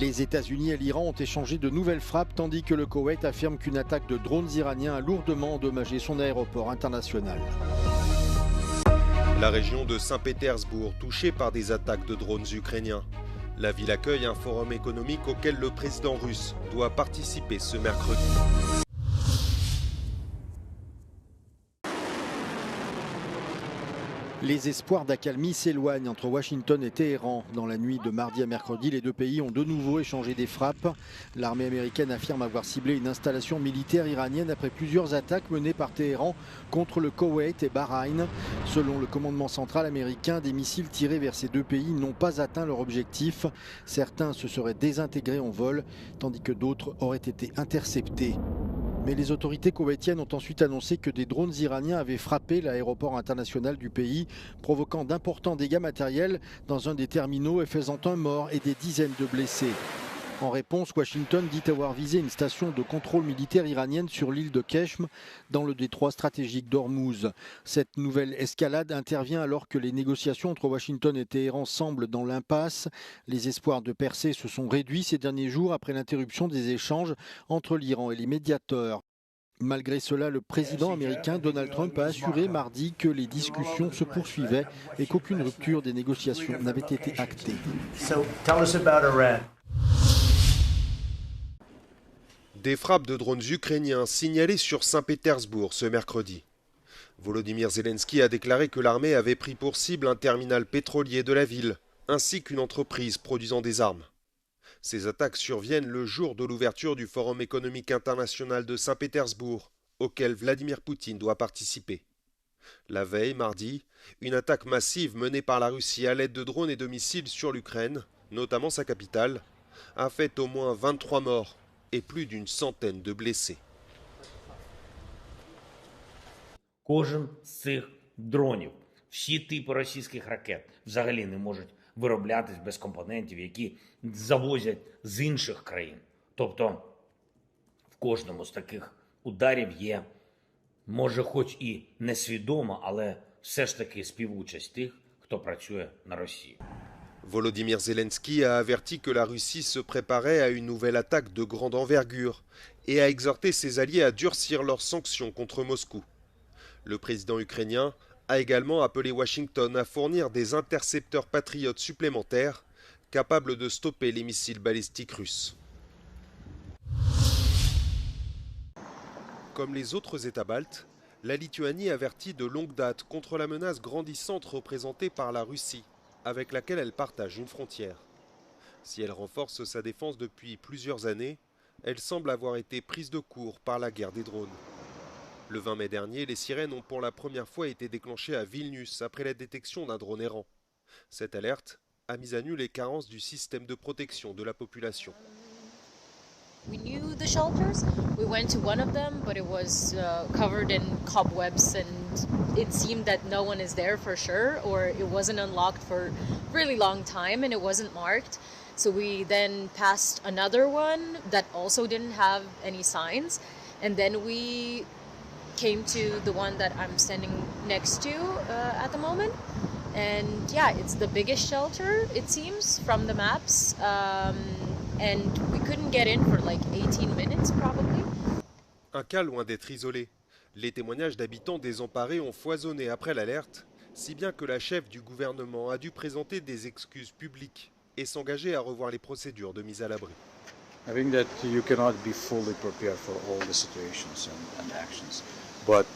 Les États-Unis et l'Iran ont échangé de nouvelles frappes tandis que le Koweït affirme qu'une attaque de drones iraniens a lourdement endommagé son aéroport international. La région de Saint-Pétersbourg touchée par des attaques de drones ukrainiens. La ville accueille un forum économique auquel le président russe doit participer ce mercredi. Les espoirs d'accalmie s'éloignent entre Washington et Téhéran. Dans la nuit de mardi à mercredi, les deux pays ont de nouveau échangé des frappes. L'armée américaine affirme avoir ciblé une installation militaire iranienne après plusieurs attaques menées par Téhéran contre le Koweït et Bahreïn. Selon le commandement central américain, des missiles tirés vers ces deux pays n'ont pas atteint leur objectif. Certains se seraient désintégrés en vol, tandis que d'autres auraient été interceptés. Mais les autorités koweïtiennes ont ensuite annoncé que des drones iraniens avaient frappé l'aéroport international du pays, provoquant d'importants dégâts matériels dans un des terminaux et faisant un mort et des dizaines de blessés. En réponse, Washington dit avoir visé une station de contrôle militaire iranienne sur l'île de Keshm, dans le détroit stratégique d'Ormuz. Cette nouvelle escalade intervient alors que les négociations entre Washington et Téhéran semblent dans l'impasse. Les espoirs de percée se sont réduits ces derniers jours après l'interruption des échanges entre l'Iran et les médiateurs. Malgré cela, le président américain Donald Trump a assuré mardi que les discussions se poursuivaient et qu'aucune rupture des négociations n'avait été actée. Des frappes de drones ukrainiens signalées sur Saint-Pétersbourg ce mercredi. Volodymyr Zelensky a déclaré que l'armée avait pris pour cible un terminal pétrolier de la ville, ainsi qu'une entreprise produisant des armes. Ces attaques surviennent le jour de l'ouverture du Forum économique international de Saint-Pétersbourg, auquel Vladimir Poutine doit participer. La veille, mardi, une attaque massive menée par la Russie à l'aide de drones et de missiles sur l'Ukraine, notamment sa capitale, a fait au moins 23 morts et plus d'une centaine de blessés. Кожен з цих дронів, всі типи російських ракет взагалі не можуть вироблятись без компонентів, які завозять з інших країн. Тобто в кожному з таких ударів є, може хоч і несвідомо, але все ж таки співучасть тих, хто працює на Росії. Volodymyr Zelensky a averti que la Russie se préparait à une nouvelle attaque de grande envergure et a exhorté ses alliés à durcir leurs sanctions contre Moscou. Le président ukrainien a également appelé Washington à fournir des intercepteurs patriotes supplémentaires capables de stopper les missiles balistiques russes. Comme les autres États baltes, la Lituanie avertit de longue date contre la menace grandissante représentée par la Russie, avec laquelle elle partage une frontière. Si elle renforce sa défense depuis plusieurs années, elle semble avoir été prise de court par la guerre des drones. Le 20 mai dernier, les sirènes ont pour la première fois été déclenchées à Vilnius après la détection d'un drone errant. Cette alerte a mis à nu les carences du système de protection de la population. We knew the shelters. We went to one of them, but it was covered in cobwebs, and it seemed that no one is there for sure, or it wasn't unlocked for a really long time and it wasn't marked. So we then passed another one that also didn't have any signs, and then we came to the one that I'm standing next to at the moment. And yeah, it's the biggest shelter, it seems, from the maps. And we couldn't get in for like 18 minutes probably. Un cas loin d'être isolé. Les témoignages d'habitants désemparés ont foisonné après l'alerte, si bien que la chef du gouvernement a dû présenter des excuses publiques et s'engager à revoir les procédures de mise à l'abri. I think that you cannot be fully prepared for all the situations and actions. But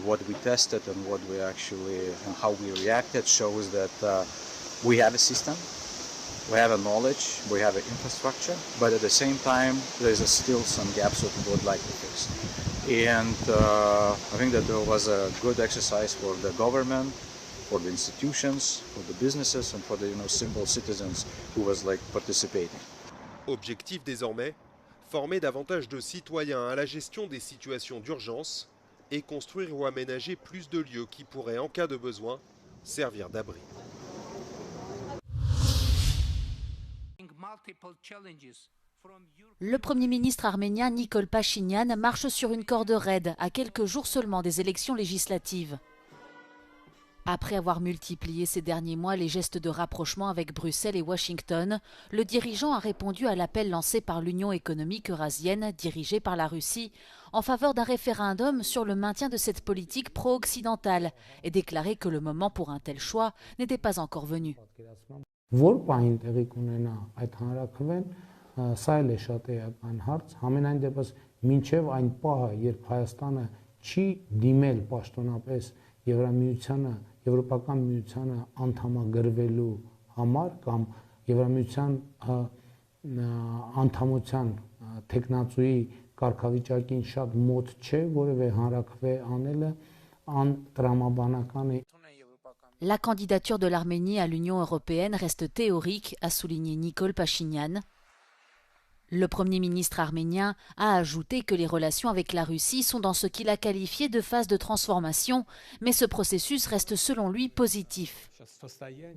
what we tested and what we actually and how we reacted shows that we have a system. We have a knowledge, we have an infrastructure, but at the same time, there's still some gaps that we would like to fix. And I think that there was a good exercise for the government, for the institutions, for the businesses, and for the simple citizens who was participating. Objectif désormais, former davantage de citoyens à la gestion des situations d'urgence et construire ou aménager plus de lieux qui pourraient, en cas de besoin, servir d'abri. Le Premier ministre arménien Nikol Pachinian marche sur une corde raide à quelques jours seulement des élections législatives. Après avoir multiplié ces derniers mois les gestes de rapprochement avec Bruxelles et Washington, le dirigeant a répondu à l'appel lancé par l'Union économique eurasienne, dirigée par la Russie, en faveur d'un référendum sur le maintien de cette politique pro-occidentale et déclaré que le moment pour un tel choix n'était pas encore venu. Եվրոպական միությանը անդամագրվելու համար կամ Եվրամիության անդամության տեխնացուի կարգավիճակին շատ մոտ չէ, որևէ հանրաքվե անելը անտրամաբանական է. La candidature de l'Arménie à l'Union européenne reste théorique, a souligné Nikol Pachinian. Le Premier ministre arménien a ajouté que les relations avec la Russie sont dans ce qu'il a qualifié de phase de transformation, mais ce processus reste selon lui positif.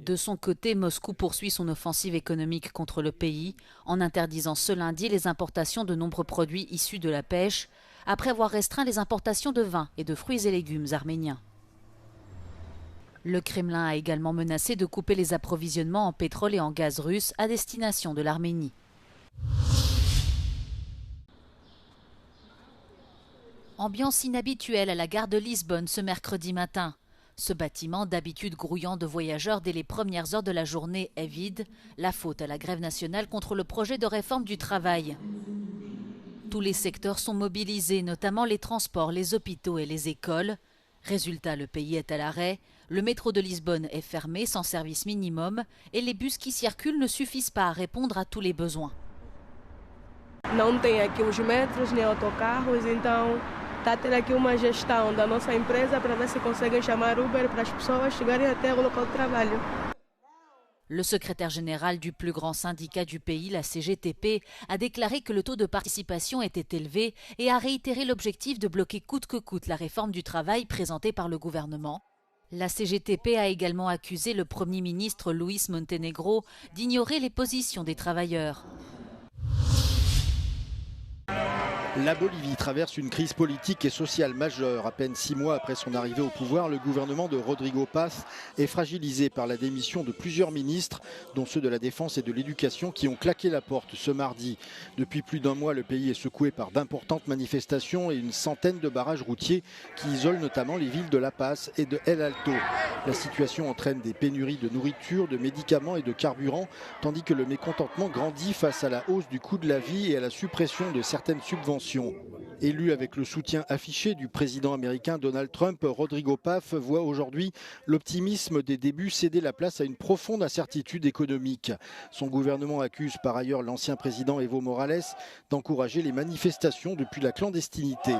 De son côté, Moscou poursuit son offensive économique contre le pays en interdisant ce lundi les importations de nombreux produits issus de la pêche, après avoir restreint les importations de vin et de fruits et légumes arméniens. Le Kremlin a également menacé de couper les approvisionnements en pétrole et en gaz russe à destination de l'Arménie. Ambiance inhabituelle à la gare de Lisbonne ce mercredi matin. Ce bâtiment, d'habitude grouillant de voyageurs dès les premières heures de la journée, est vide. La faute à la grève nationale contre le projet de réforme du travail. Tous les secteurs sont mobilisés, notamment les transports, les hôpitaux et les écoles. Résultat, le pays est à l'arrêt. Le métro de Lisbonne est fermé, sans service minimum, et les bus qui circulent ne suffisent pas à répondre à tous les besoins. Não tem aqui os metros nem autocarros, então está a ter aqui uma gestão da nossa empresa para ver se conseguem chamar Uber para as pessoas chegarem até o local de trabalho. Le secrétaire général du plus grand syndicat du pays, la CGTP, a déclaré que le taux de participation était élevé et a réitéré l'objectif de bloquer coûte que coûte la réforme du travail présentée par le gouvernement. La CGTP a également accusé le Premier ministre Luis Montenegro d'ignorer les positions des travailleurs. La Bolivie traverse une crise politique et sociale majeure. À peine 6 mois après son arrivée au pouvoir, le gouvernement de Rodrigo Paz est fragilisé par la démission de plusieurs ministres, dont ceux de la Défense et de l'Éducation, qui ont claqué la porte ce mardi. Depuis plus d'un mois, le pays est secoué par d'importantes manifestations et une centaine de barrages routiers qui isolent notamment les villes de La Paz et de El Alto. La situation entraîne des pénuries de nourriture, de médicaments et de carburant, tandis que le mécontentement grandit face à la hausse du coût de la vie et à la suppression de certaines subventions. Élu avec le soutien affiché du président américain Donald Trump, Rodrigo Paz voit aujourd'hui l'optimisme des débuts céder la place à une profonde incertitude économique. Son gouvernement accuse par ailleurs l'ancien président Evo Morales d'encourager les manifestations depuis la clandestinité.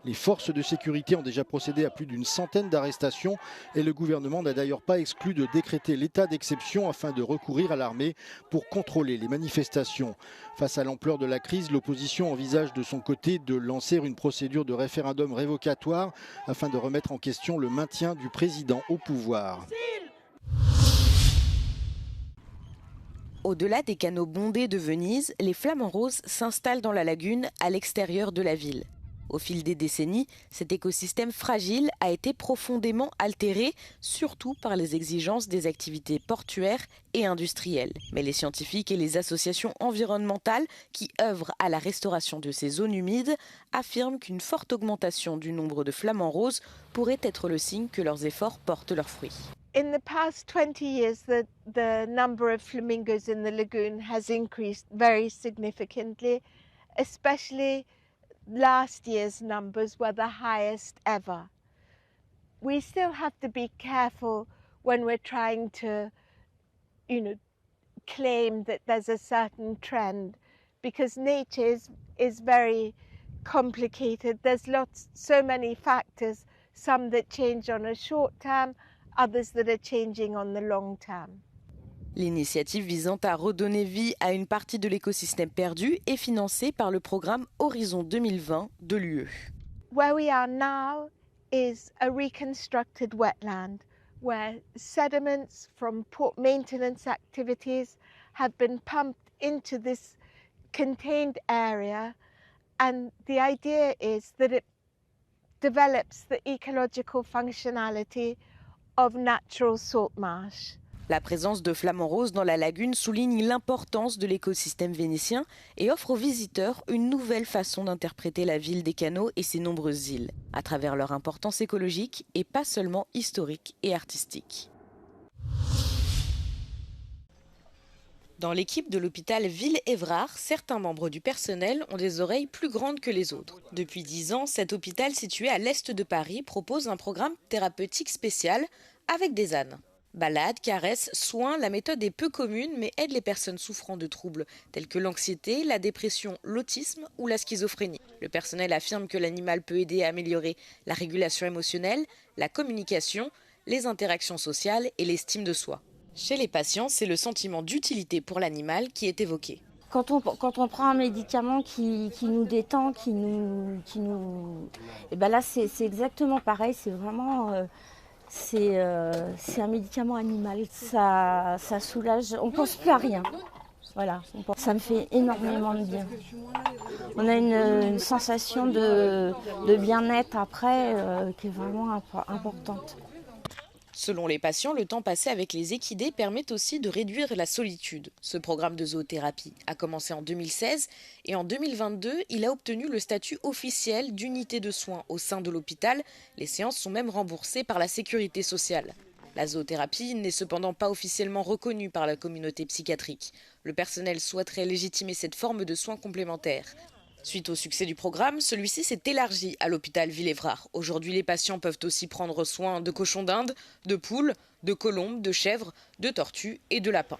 Les forces de sécurité ont déjà procédé à plus d'une centaine d'arrestations et le gouvernement n'a d'ailleurs pas exclu de décréter l'état d'exception afin de recourir à l'armée pour contrôler les manifestations. Face à l'ampleur de la crise, l'opposition envisage de son côté de lancer une procédure de référendum révocatoire afin de remettre en question le maintien du président au pouvoir. Au-delà des canaux bondés de Venise, les flamants roses s'installent dans la lagune à l'extérieur de la ville. Au fil des décennies, cet écosystème fragile a été profondément altéré, surtout par les exigences des activités portuaires et industrielles. Mais les scientifiques et les associations environnementales qui œuvrent à la restauration de ces zones humides affirment qu'une forte augmentation du nombre de flamants roses pourrait être le signe que leurs efforts portent leurs fruits. In the past 20 years, the number of flamingos in the lagoon has increased very significantly, especially last year's numbers were the highest ever. We still have to be careful when we're trying to, claim that there's a certain trend, because nature is very complicated. There's so many factors, some that change on a short term, others that are changing on the long term. L'initiative visant à redonner vie à une partie de l'écosystème perdu est financée par le programme Horizon 2020 de l'UE. Where we are now is a reconstructed wetland where sediments from port maintenance activities have been pumped into this contained area, and the idea is that it develops the ecological functionality of natural salt marsh. La présence de flamants roses dans la lagune souligne l'importance de l'écosystème vénitien et offre aux visiteurs une nouvelle façon d'interpréter la ville des canaux et ses nombreuses îles, à travers leur importance écologique et pas seulement historique et artistique. Dans l'équipe de l'hôpital Ville-Évrard, certains membres du personnel ont des oreilles plus grandes que les autres. Depuis 10 ans, cet hôpital situé à l'est de Paris propose un programme thérapeutique spécial avec des ânes. Balades, caresses, soins, la méthode est peu commune mais aide les personnes souffrant de troubles tels que l'anxiété, la dépression, l'autisme ou la schizophrénie. Le personnel affirme que l'animal peut aider à améliorer la régulation émotionnelle, la communication, les interactions sociales et l'estime de soi. Chez les patients, c'est le sentiment d'utilité pour l'animal qui est évoqué. Quand on prend un médicament qui nous détend, et ben là c'est exactement pareil, c'est vraiment... C'est un médicament animal, ça soulage, on ne pense plus à rien. Voilà, ça me fait énormément de bien. On a une sensation de bien-être après qui est vraiment importante. Selon les patients, le temps passé avec les équidés permet aussi de réduire la solitude. Ce programme de zoothérapie a commencé en 2016 et en 2022, il a obtenu le statut officiel d'unité de soins au sein de l'hôpital. Les séances sont même remboursées par la sécurité sociale. La zoothérapie n'est cependant pas officiellement reconnue par la communauté psychiatrique. Le personnel souhaiterait légitimer cette forme de soins complémentaires. Suite au succès du programme, celui-ci s'est élargi à l'hôpital Ville-Évrard. Aujourd'hui, les patients peuvent aussi prendre soin de cochons d'Inde, de poules, de colombes, de chèvres, de tortues et de lapins.